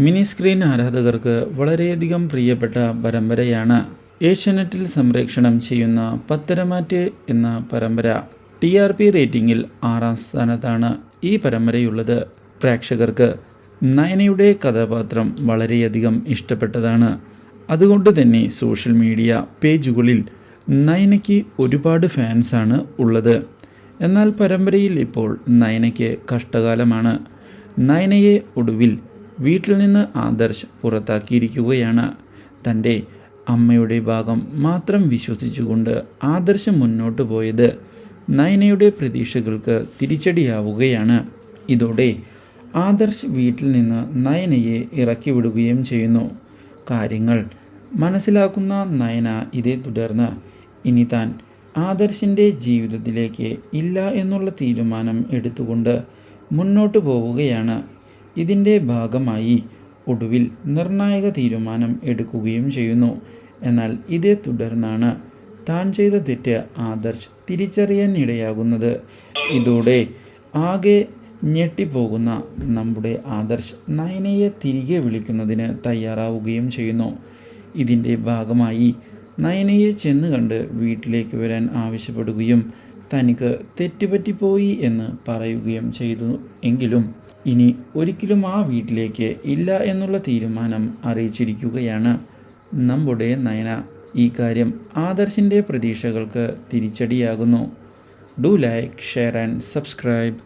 Mini screen ആരാധകർക്ക് വളരെയധികം പ്രിയപ്പെട്ട പരമ്പരയാണ് ഏഷ്യാനെറ്റിൽ സംപ്രേഷണം ചെയ്യുന്ന പത്തരമാറ്റ് എന്ന പരമ്പര. TRP റേറ്റിംഗിൽ 6ാം സ്ഥാനത്താണ് ഈ പരമ്പരയുള്ളത്. പ്രേക്ഷകർക്ക് നയനയുടെ കഥാപാത്രം വളരെയധികം ഇഷ്ടപ്പെട്ടതാണ്. അതുകൊണ്ട് തന്നെ സോഷ്യൽ മീഡിയ പേജുകളിൽ നയനയ്ക്ക് ഒരുപാട് ഫാൻസാണ് ഉള്ളത്. എന്നാൽ പരമ്പരയിൽ ഇപ്പോൾ നയനയ്ക്ക് കഷ്ടകാലമാണ്. നയനയെ ഒടുവിൽ വീട്ടിൽ നിന്ന് ആദർശ് പുറത്താക്കിയിരിക്കുകയാണ്. തൻ്റെ അമ്മയുടെ ഭാഗം മാത്രം വിശ്വസിച്ചുകൊണ്ട് ആദർശ് മുന്നോട്ട് പോയത് നയനയുടെ പ്രതീക്ഷകൾക്ക് തിരിച്ചടിയാവുകയാണ്. ഇതോടെ ആദർശ് വീട്ടിൽ നിന്ന് നയനയെ ഇറക്കി വിടുകയും ചെയ്യുന്നു. കാര്യങ്ങൾ മനസ്സിലാക്കുന്ന നയന ഇതേ തുടർന്ന് ഇനി താൻ ആദർശിൻ്റെ ജീവിതത്തിലേക്ക് ഇല്ല എന്നുള്ള തീരുമാനം എടുത്തുകൊണ്ട് മുന്നോട്ട് പോവുകയാണ്. ഇതിൻ്റെ ഭാഗമായി ഒടുവിൽ നിർണായക തീരുമാനം എടുക്കുകയും ചെയ്യുന്നു. എന്നാൽ ഇതേ തുടർന്നാണ് താൻ ചെയ്ത തെറ്റ് ആദർശ് തിരിച്ചറിയാൻ ഇടയാകുന്നത്. ഇതോടെ ആകെ ഞെട്ടിപ്പോകുന്ന നമ്മുടെ ആദർശ് നയനയെ തിരികെ വിളിക്കുന്നതിന് തയ്യാറാവുകയും ചെയ്യുന്നു. ഇതിൻ്റെ ഭാഗമായി നയനയെ ചെന്ന് കണ്ട് വീട്ടിലേക്ക് വരാൻ ആവശ്യപ്പെടുകയും തനിക്ക് തെറ്റുപറ്റിപ്പോയി എന്ന് പറയുകയും ചെയ്തു. എങ്കിലും ഇനി ഒരിക്കലും ആ വീട്ടിലേക്ക് ഇല്ല എന്നുള്ള തീരുമാനം അറിയിച്ചിരിക്കുകയാണ് നമ്മുടെ നയന. ഈ കാര്യം ആദർശിൻ്റെ പ്രതീക്ഷകൾക്ക് തിരിച്ചടിയാകുന്നു. Do like, share and subscribe.